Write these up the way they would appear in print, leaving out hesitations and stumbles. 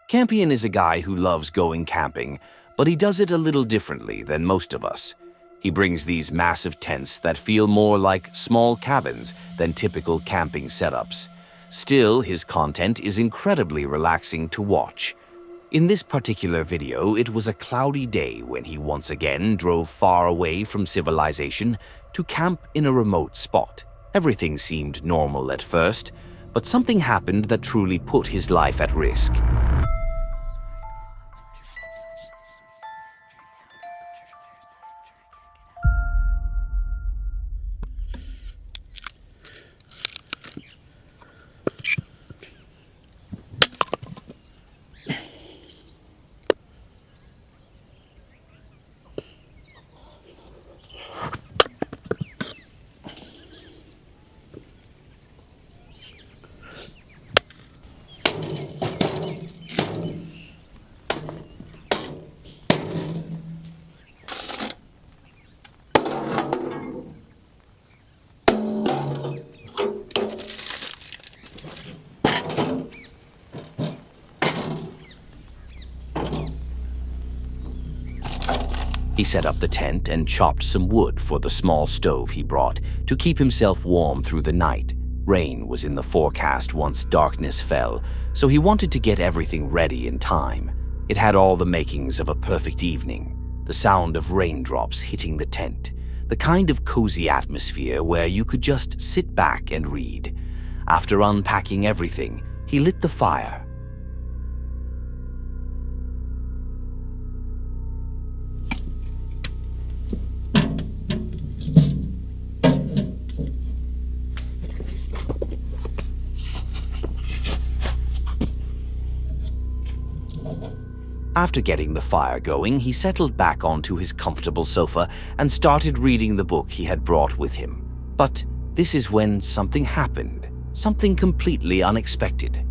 Campion is a guy who loves going camping, but he does it a little differently than most of us. He brings these massive tents that feel more like small cabins than typical camping setups. Still, his content is incredibly relaxing to watch. In this particular video, it was a cloudy day when he once again drove far away from civilization to camp in a remote spot. Everything seemed normal at first, but something happened that truly put his life at risk. He set up the tent and chopped some wood for the small stove he brought to keep himself warm through the night. Rain was in the forecast once darkness fell, so he wanted to get everything ready in time. It had all the makings of a perfect evening. The sound of raindrops hitting the tent, the kind of cozy atmosphere where you could just sit back and read. After unpacking everything, he lit the fire. After getting the fire going, he settled back onto his comfortable sofa and started reading the book he had brought with him. But this is when something happened, something completely unexpected.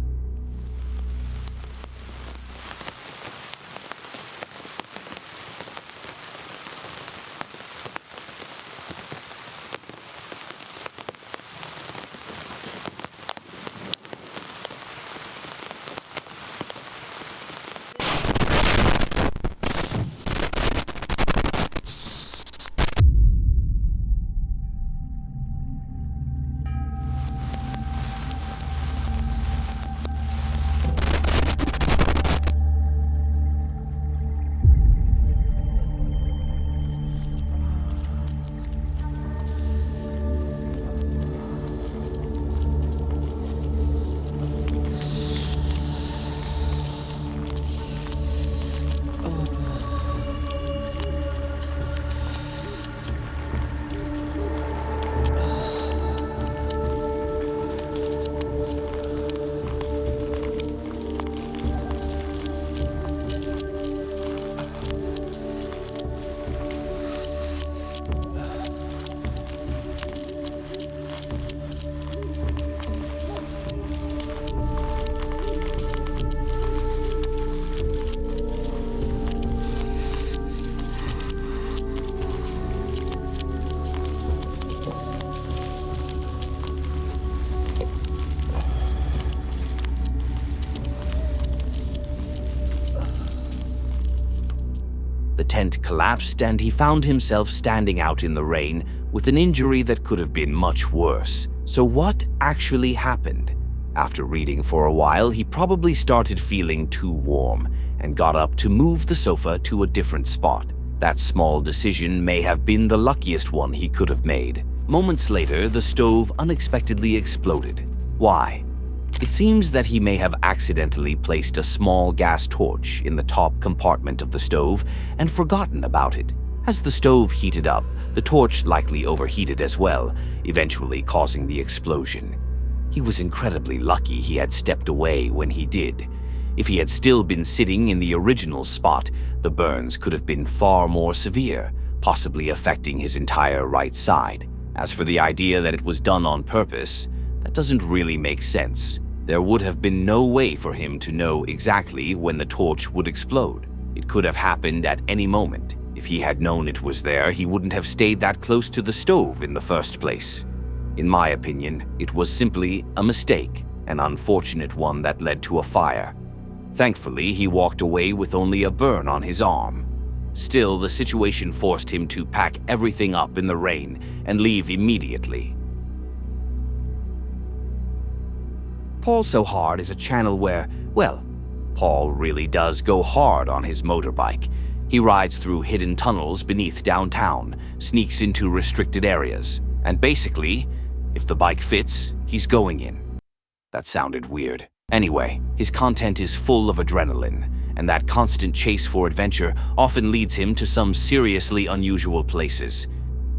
The tent collapsed and he found himself standing out in the rain with an injury that could have been much worse. So what actually happened? After reading for a while, he probably started feeling too warm and got up to move the sofa to a different spot. That small decision may have been the luckiest one he could have made. Moments later, the stove unexpectedly exploded. Why? It seems that he may have accidentally placed a small gas torch in the top compartment of the stove and forgotten about it. As the stove heated up, the torch likely overheated as well, eventually causing the explosion. He was incredibly lucky he had stepped away when he did. If he had still been sitting in the original spot, the burns could have been far more severe, possibly affecting his entire right side. As for the idea that it was done on purpose, that doesn't really make sense. There would have been no way for him to know exactly when the torch would explode. It could have happened at any moment. If he had known it was there, he wouldn't have stayed that close to the stove in the first place. In my opinion, it was simply a mistake, an unfortunate one that led to a fire. Thankfully, he walked away with only a burn on his arm. Still, the situation forced him to pack everything up in the rain and leave immediately. Paul So Hard is a channel where, well, Paul really does go hard on his motorbike. He rides through hidden tunnels beneath downtown, sneaks into restricted areas, and basically, if the bike fits, he's going in. That sounded weird. Anyway, his content is full of adrenaline, and that constant chase for adventure often leads him to some seriously unusual places.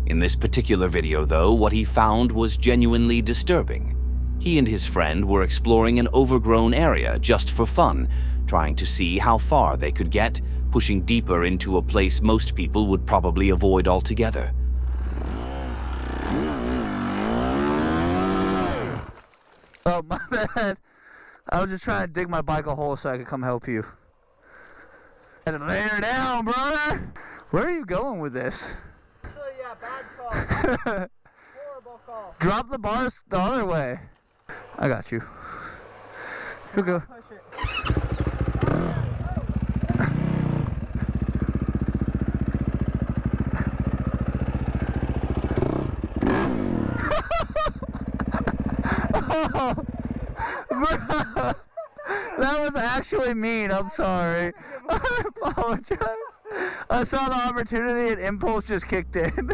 In this particular video, though, what he found was genuinely disturbing. He and his friend were exploring an overgrown area just for fun, trying to see how far they could get, pushing deeper into a place most people would probably avoid altogether. Oh, my bad. I was just trying to dig my bike a hole so I could come help you. And lay her down, brother! Where are you going with this? Actually, yeah, bad call. Horrible call. Drop the bars the other way. I got you. Here we go. Push it. Oh, bro, that was actually mean. I'm sorry. I apologize. I saw the opportunity and impulse just kicked in.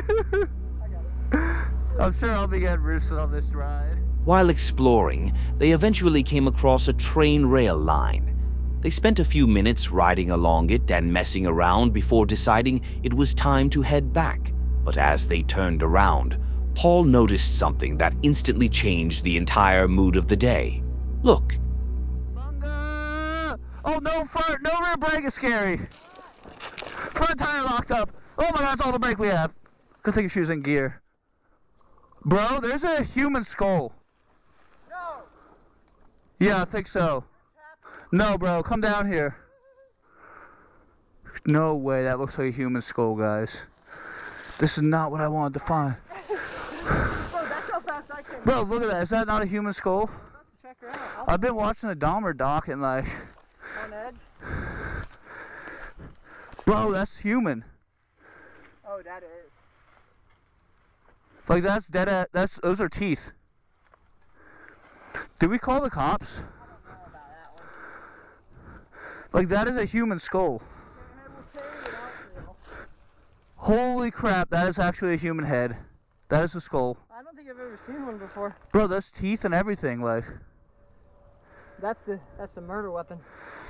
I'm sure I'll be getting roosted on this ride. While exploring, they eventually came across a train rail line. They spent a few minutes riding along it and messing around before deciding it was time to head back. But as they turned around, Paul noticed something that instantly changed the entire mood of the day. Look. Bunga! Oh, no rear brake is scary. Front tire locked up. Oh my god, that's all the brake we have. Good thing she's in gear. Bro, there's a human skull. No. Yeah, I think so. No, bro, come down here. No way, that looks like a human skull, guys. This is not what I wanted to find. Bro, that's how fast I came. Bro, look at that. Is that not a human skull? I'm about to check her out. I've been watching the Dahmer doc and like... On edge. Bro, that's human. Oh, that is. Like that's dead. Those are teeth. Did we call the cops? I don't know about that one. Like that is a human skull. Holy crap, that is actually a human head. That is a skull. I don't think I've ever seen one before. Bro, that's teeth and everything. Like That's the murder weapon.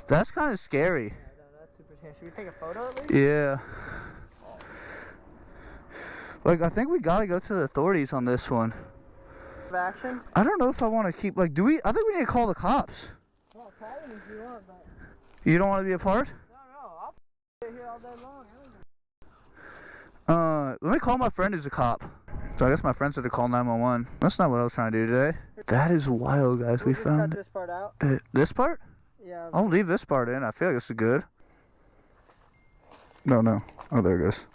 that's kind of scary. Yeah, that's super scary. Should we take a photo at least? Yeah. Like I think we gotta go to the authorities on this one. Action? I don't know if I want to keep like. I think we need to call the cops. Well, call them if you want, but... You don't want to be a part? No, I'll stay here all day long. Let me call my friend who's a cop. So I guess my friend said to call 911. That's not what I was trying to do today. That is wild, guys. We just found cut this part out. This part? Yeah. I'll leave this part in. I feel like this is good. No. Oh, there it goes.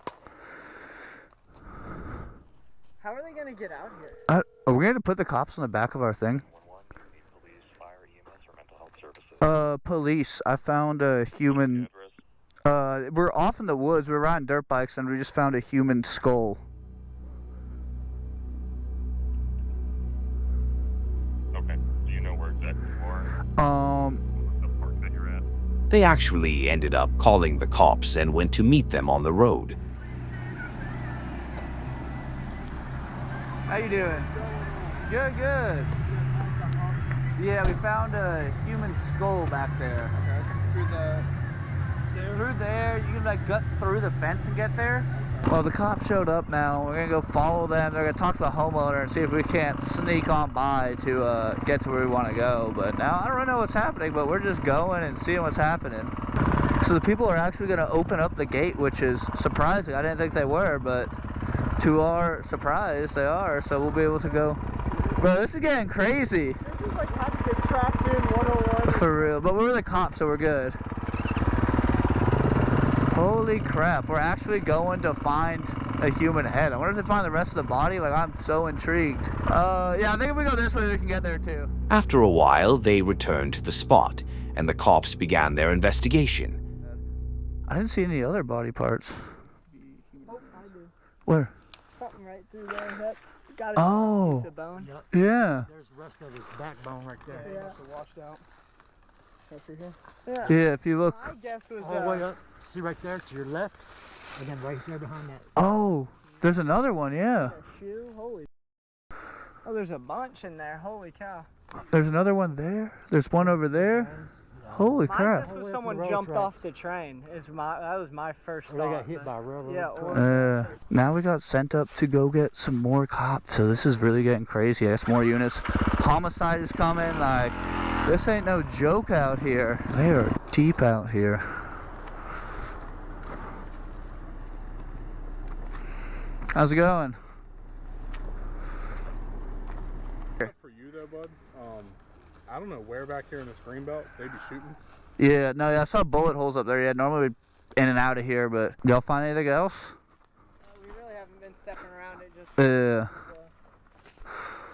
How are they gonna get out here? Are we going to put the cops on the back of our thing? Police. I found a human... we're off in the woods. We're riding dirt bikes and we just found a human skull. Okay. Do you know where exactly you are? The park that you're at? They actually ended up calling the cops and went to meet them on the road. How you doing? Good. Yeah, we found a human skull back there. Okay. Through there, you can like gut through the fence and get there. Well, the cops showed up now. We're gonna go follow them. They're gonna talk to the homeowner and see if we can't sneak on by to get to where we want to go. But now I don't really know what's happening, but we're just going and seeing what's happening. So the people are actually gonna open up the gate, which is surprising. I didn't think they were, but to our surprise, they are. So we'll be able to go. Bro, this is getting crazy. This is like how to get trapped in 101. For real. But we're the cops, so we're good. Holy crap, we're actually going to find a human head. I wonder if they find the rest of the body. Like, I'm so intrigued. Yeah, I think if we go this way, we can get there too. After a while, they returned to the spot and the cops began their investigation. I didn't see any other body parts. Oh, I do. Where? Something right through there. That's got Oh. a piece of bone. Yeah. There's the rest of his backbone right there. Yeah. Must have washed out. Right through here. Yeah. Yeah, if you look. My guess was All the way up. See right there to your left, and then right there behind that. Oh, there's another one, yeah. a shoe. Holy. Oh, there's a bunch in there. Holy cow. There's another one there. There's one over there. Holy My crap. guess was All the way up to someone the road jumped tracks. off the train. That was my first Or thought. they got hit but- by a railroad. Yeah, track. or Now we got sent up to go get some more cops, so this is really getting crazy. I guess more units. Homicide is coming. Like, this ain't no joke out here. They are deep out here. How's it going? For you though, bud, I don't know where back here in this green belt they be shooting. Yeah, no, I saw bullet holes up there. Yeah, normally we'd in and out of here, but y'all find anything else? we really haven't been stepping around it. Just Yeah.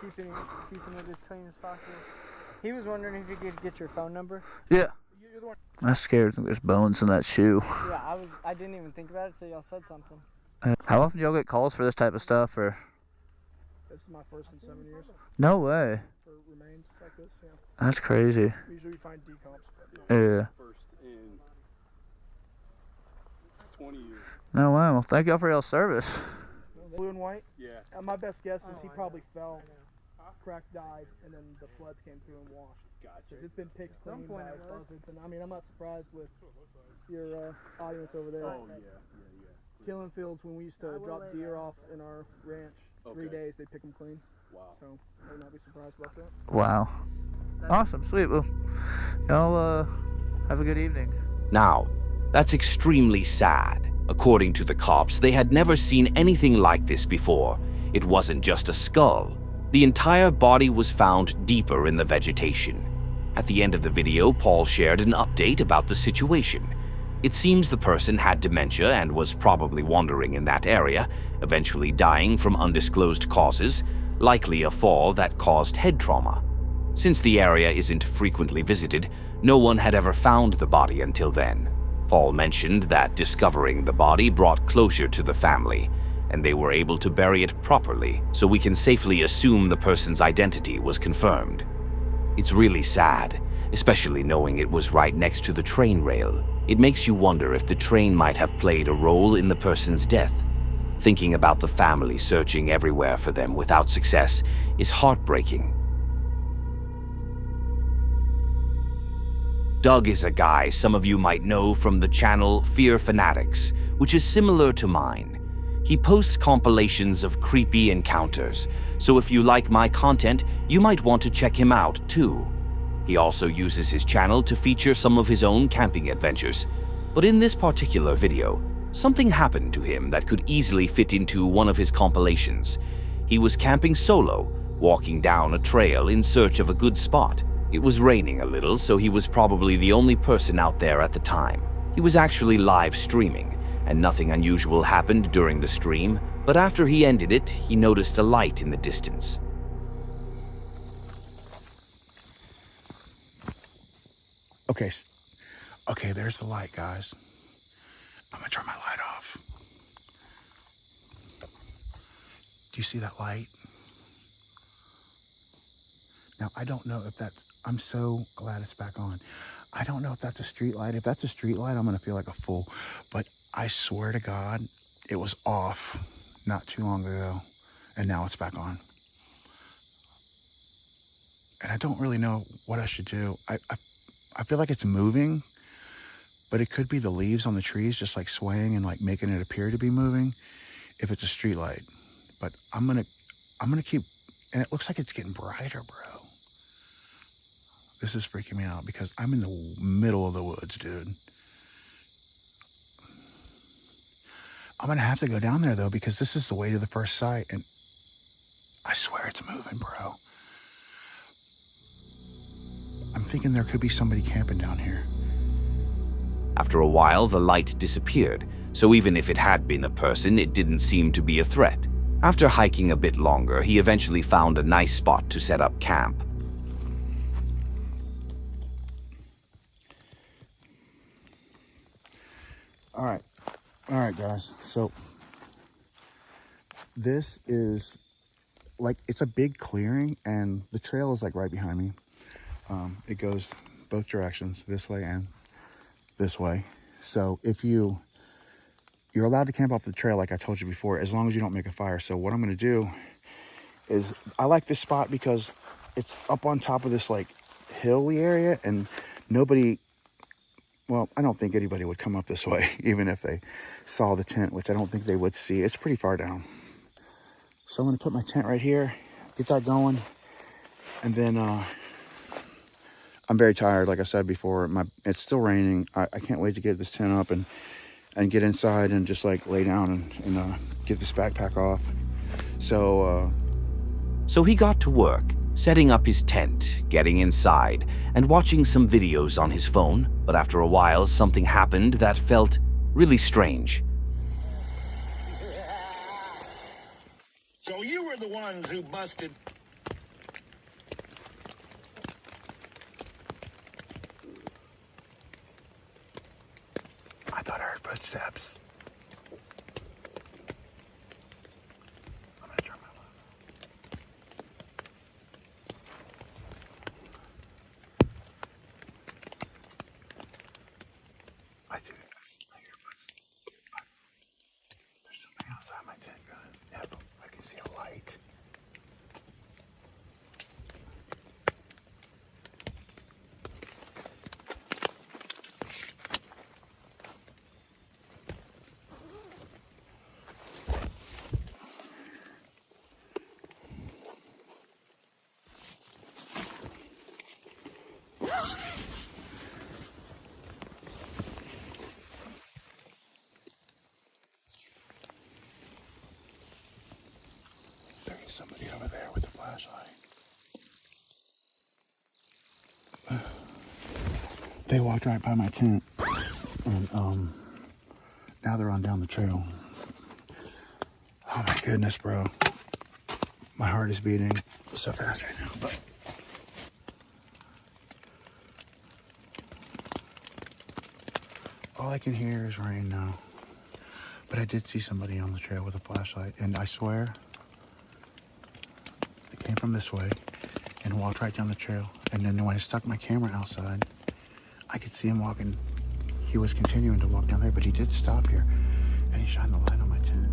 keeping it as clean as possible. He was wondering if you could get your phone number. Yeah. I'm scared. There's bones in that shoe. Yeah, I didn't even think about it till y'all said something. How often do y'all get calls for this type of stuff? Or This is my first in 7 years no way. for remains like this. Yeah, That's crazy. usually we find decomps, but Yeah. first in 20 years. No way. Well, thank y'all for y'all's service. Blue and white. Yeah. My best guess is he probably fell, cracked, died, and then the floods came through and washed. Gotcha. Because it's been picked Some clean point by it was. buzzards, and I mean I'm not surprised with your audience over there. Oh yeah, Killing fields when we used to drop deer off in our ranch. 3 Okay. days they pick them clean, Wow. so I would not be surprised about that. Wow. Awesome. Sweet. Well, y'all have a good evening. Now, that's extremely sad. According to the cops, they had never seen anything like this before. It wasn't just a skull. The entire body was found deeper in the vegetation. At the end of the video, Paul shared an update about the situation. It seems the person had dementia and was probably wandering in that area, eventually dying from undisclosed causes, likely a fall that caused head trauma. Since the area isn't frequently visited, no one had ever found the body until then. Paul mentioned that discovering the body brought closure to the family, and they were able to bury it properly, so we can safely assume the person's identity was confirmed. It's really sad, especially knowing it was right next to the train rail. It makes you wonder if the train might have played a role in the person's death. Thinking about the family searching everywhere for them without success is heartbreaking. Doug is a guy some of you might know from the channel Fear Fanatics, which is similar to mine. He posts compilations of creepy encounters, so if you like my content, you might want to check him out too. He also uses his channel to feature some of his own camping adventures. But in this particular video, something happened to him that could easily fit into one of his compilations. He was camping solo, walking down a trail in search of a good spot. It was raining a little, so he was probably the only person out there at the time. He was actually live streaming, and nothing unusual happened during the stream, but after he ended it, he noticed a light in the distance. Okay, there's the light, guys. I'm gonna turn my light off. Do you see that light? Now, I don't know if that's, I'm so glad it's back on. I don't know if that's a street light. If that's a street light, I'm gonna feel like a fool. But I swear to God, it was off not too long ago, and now it's back on. And I don't really know what I should do. I feel like it's moving, but it could be the leaves on the trees just like swaying and like making it appear to be moving if it's a street light. But I'm gonna keep, and it looks like it's getting brighter, bro. This is freaking me out because I'm in the middle of the woods, dude. I'm gonna have to go down there though because this is the way to the first sight, and I swear it's moving, bro. I'm thinking there could be somebody camping down here. After a while, the light disappeared, so even if it had been a person, it didn't seem to be a threat. After hiking a bit longer, he eventually found a nice spot to set up camp. All right, guys. So this is like, it's a big clearing, and the trail is like right behind me. It goes both directions, this way and this way. So if you're allowed to camp off the trail, like I told you before, as long as you don't make a fire. So what I'm going to do is, I like this spot because it's up on top of this like hilly area, and nobody, well, I don't think anybody would come up this way, even if they saw the tent, which I don't think they would see. It's pretty far down. So I'm going to put my tent right here, get that going, and then I'm very tired, like I said before. It's still raining. I can't wait to get this tent up and get inside and just like lay down and get this backpack off. So he got to work, setting up his tent, getting inside, and watching some videos on his phone. But after a while, something happened that felt really strange. So you were the ones who busted. I thought I heard footsteps. I'm gonna turn my light. I do. I hear footsteps. There's something outside my tent. I can see a light. There's somebody over there with a flashlight. They walked right by my tent, and now they're on down the trail. Oh my goodness, bro. My heart is beating so fast right now, but all I can hear is rain now. But I did see somebody on the trail with a flashlight, and I swear they came from this way and walked right down the trail. And then when I stuck my camera outside, I could see him walking. He was continuing to walk down there, but he did stop here, and he shined the light on my tent.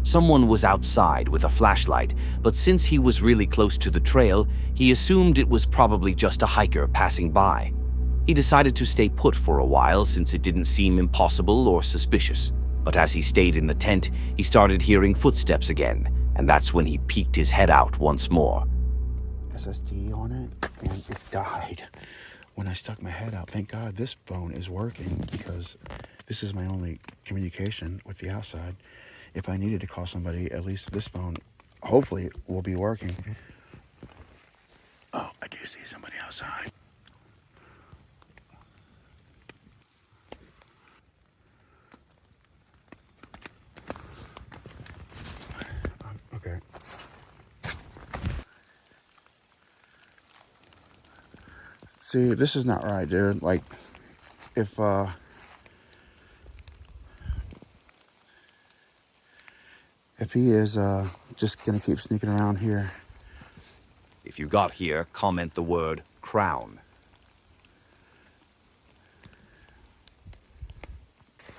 Someone was outside with a flashlight, but since he was really close to the trail, he assumed it was probably just a hiker passing by. He decided to stay put for a while since it didn't seem impossible or suspicious. But as he stayed in the tent, he started hearing footsteps again, and that's when he peeked his head out once more. SSD on it, and it died when I stuck my head out. Thank God this phone is working, because this is my only communication with the outside. If I needed to call somebody, at least this phone, hopefully, will be working. Oh, I do see somebody outside. Okay. See, this is not right, dude. Like, if he is just gonna keep sneaking around here. If you got here, comment the word crown.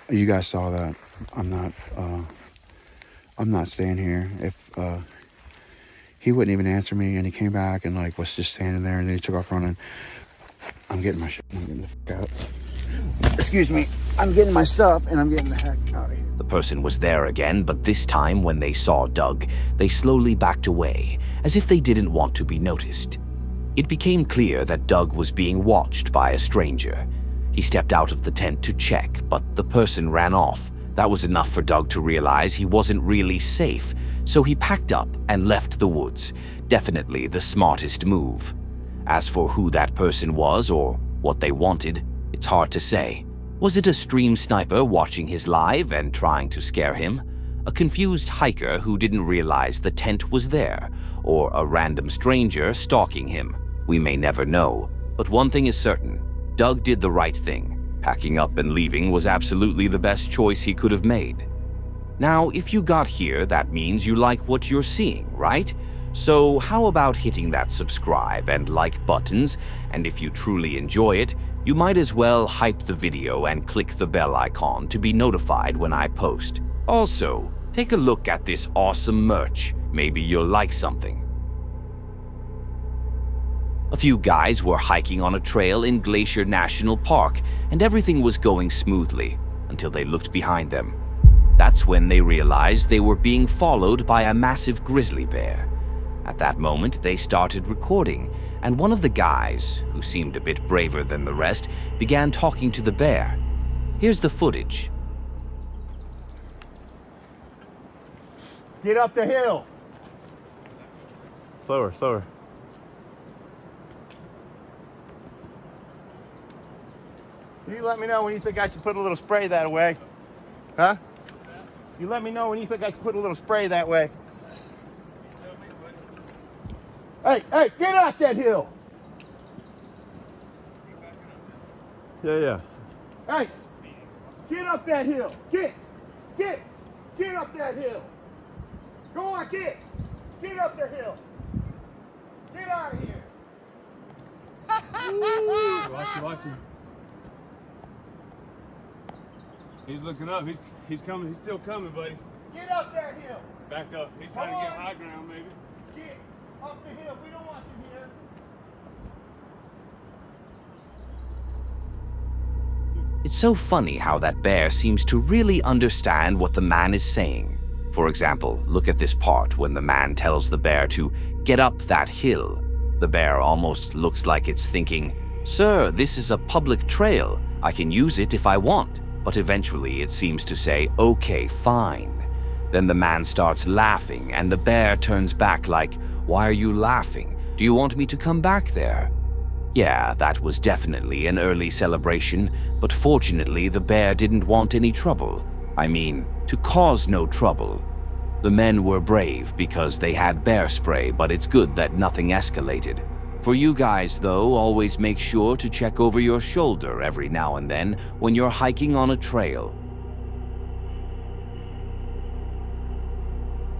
You guys saw that. I'm not staying here. If he wouldn't even answer me, and he came back and like was just standing there, and then he took off running. I'm getting my shit. I'm getting the fuck out. Excuse me. I'm getting my stuff, and I'm getting the heck out of here. The person was there again, but this time when they saw Doug, they slowly backed away, as if they didn't want to be noticed. It became clear that Doug was being watched by a stranger. He stepped out of the tent to check, but the person ran off. That was enough for Doug to realize he wasn't really safe, so he packed up and left the woods. Definitely the smartest move. As for who that person was or what they wanted, it's hard to say. Was it a stream sniper watching his live and trying to scare him? A confused hiker who didn't realize the tent was there? Or a random stranger stalking him? We may never know, but one thing is certain. Doug did the right thing. Packing up and leaving was absolutely the best choice he could have made. Now, if you got here, that means you like what you're seeing, right? So how about hitting that subscribe and like buttons, and if you truly enjoy it, you might as well hype the video and click the bell icon to be notified when I post. Also, take a look at this awesome merch. Maybe you'll like something. A few guys were hiking on a trail in Glacier National Park, and everything was going smoothly until they looked behind them. That's when they realized they were being followed by a massive grizzly bear. At that moment, they started recording, and one of the guys, who seemed a bit braver than the rest, began talking to the bear. Here's the footage. Get up the hill. Slower, slower. You let me know when you think I should put a little spray that way. Huh? You let me know when you think I should put a little spray that way. Hey, hey, get out that hill! Yeah. Hey, get up that hill! Get up that hill! Go on, get up the hill! Get out of here! Watch him. He's looking up. He's coming. He's still coming, buddy. Get up that hill! Back up. He's trying to get high ground, maybe. Get up the hill. We don't want you here. It's so funny how that bear seems to really understand what the man is saying. For example, look at this part when the man tells the bear to get up that hill. The bear almost looks like it's thinking, "Sir, this is a public trail. I can use it if I want." But eventually it seems to say, "Okay, fine." Then the man starts laughing and the bear turns back like, "Why are you laughing? Do you want me to come back there?" Yeah, that was definitely an early celebration, but fortunately the bear didn't want any trouble. I mean, to cause no trouble. The men were brave because they had bear spray, but it's good that nothing escalated. For you guys, though, always make sure to check over your shoulder every now and then when you're hiking on a trail.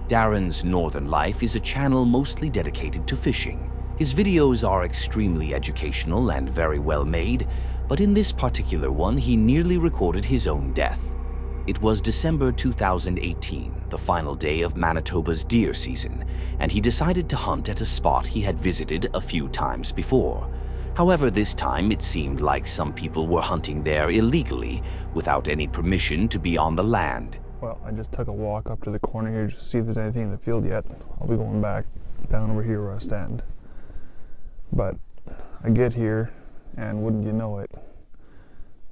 Darren's Northern Life is a channel mostly dedicated to fishing. His videos are extremely educational and very well made, but in this particular one, he nearly recorded his own death. It was December 2018, the final day of Manitoba's deer season, and he decided to hunt at a spot he had visited a few times before. However, this time it seemed like some people were hunting there illegally, without any permission to be on the land. Well, I just took a walk up to the corner here just to see if there's anything in the field yet. I'll be going back down over here where I stand. But I get here, and wouldn't you know it,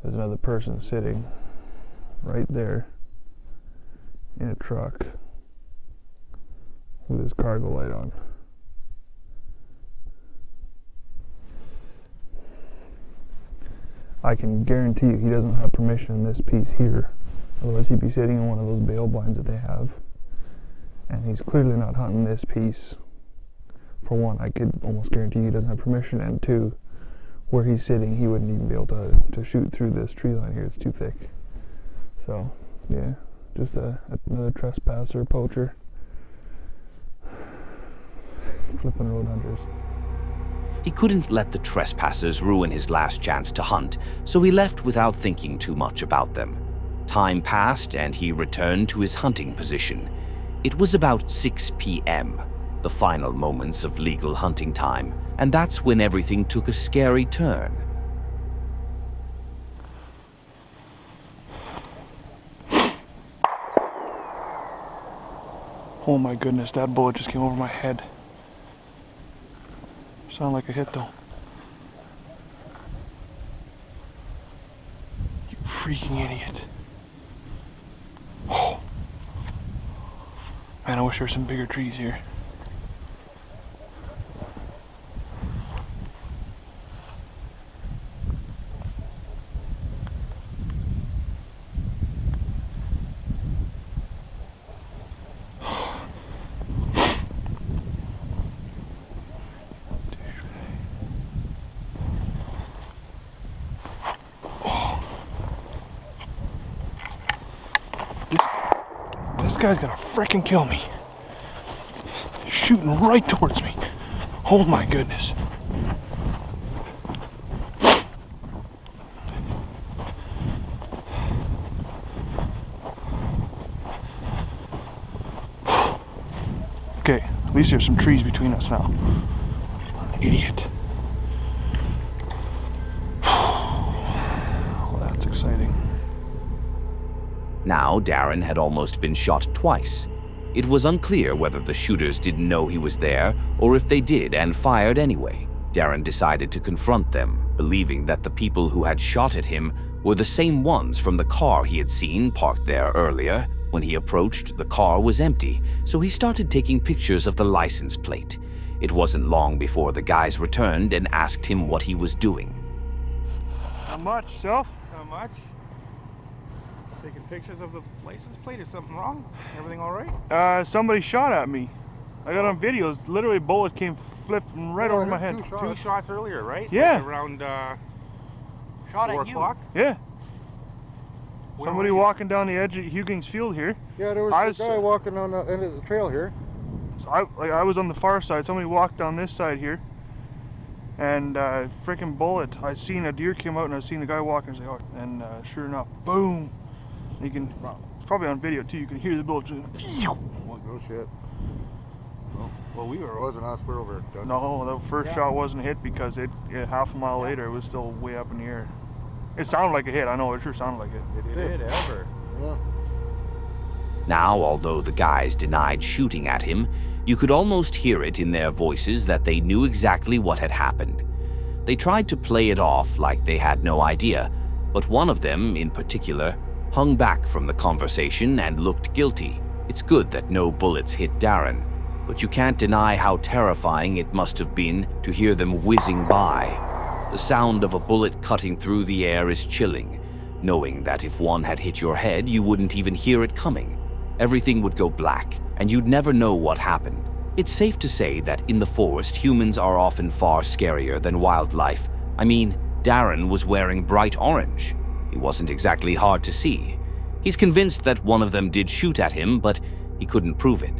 there's another person sitting right there in a truck with his cargo light on. I can guarantee you he doesn't have permission in this piece here. Otherwise he'd be sitting in one of those bale blinds that they have. And he's clearly not hunting this piece. For one, I could almost guarantee he doesn't have permission, and two, where he's sitting, he wouldn't even be able to shoot through this tree line here. It's too thick. So, yeah, just another trespasser, poacher, flipping road hunters. He couldn't let the trespassers ruin his last chance to hunt, so he left without thinking too much about them. Time passed and he returned to his hunting position. It was about 6 p.m., the final moments of legal hunting time, and that's when everything took a scary turn. Oh my goodness, that bullet just came over my head. Sounded like a hit though. You freaking idiot. Oh. Man, I wish there were some bigger trees here. guy's gonna freaking kill me. He's shooting right towards me. Oh my goodness. Okay, at least there's some trees between us now. Idiot. Oh, that's exciting. Now, Darren had almost been shot twice. It was unclear whether the shooters didn't know he was there or if they did and fired anyway. Darren decided to confront them, believing that the people who had shot at him were the same ones from the car he had seen parked there earlier. When he approached, the car was empty, so he started taking pictures of the license plate. It wasn't long before the guys returned and asked him what he was doing. Not much, self? Not much. Taking pictures of the license plate. Is something wrong? Everything all right? Somebody shot at me. I got on videos. Literally, a bullet came flipping right over my head. Two shots earlier, right? Yeah. Like around Shot 4 at you. o'clock? Yeah. Where Somebody were you? walking down the edge of Hugings Field here. Yeah, there was a guy walking on the end of the trail here. So I was on the far side. Somebody walked down this side here, and freaking bullet. I seen a deer came out, and I seen the guy walking. I was like, oh, and sure enough, boom! You can. It's probably on video too. You can hear the bullet. Oh shit! Well, we were. It wasn't us. We're over there. No, the first shot wasn't hit because it half a mile later it was still way up in the air. It sounded like a hit. I know it sure sounded like it. It did ever. Yeah. Now, although the guys denied shooting at him, you could almost hear it in their voices that they knew exactly what had happened. They tried to play it off like they had no idea, but one of them, in particular, hung back from the conversation and looked guilty. It's good that no bullets hit Darren, but you can't deny how terrifying it must have been to hear them whizzing by. The sound of a bullet cutting through the air is chilling, knowing that if one had hit your head, you wouldn't even hear it coming. Everything would go black, and you'd never know what happened. It's safe to say that in the forest, humans are often far scarier than wildlife. I mean, Darren was wearing bright orange. He wasn't exactly hard to see. He's convinced that one of them did shoot at him, but he couldn't prove it.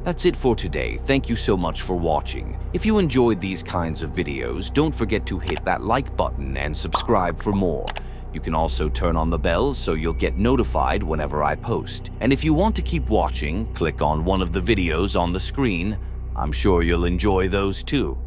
That's it for today. Thank you so much for watching. If you enjoyed these kinds of videos, don't forget to hit that like button and subscribe for more. You can also turn on the bell so you'll get notified whenever I post. And if you want to keep watching, click on one of the videos on the screen. I'm sure you'll enjoy those too.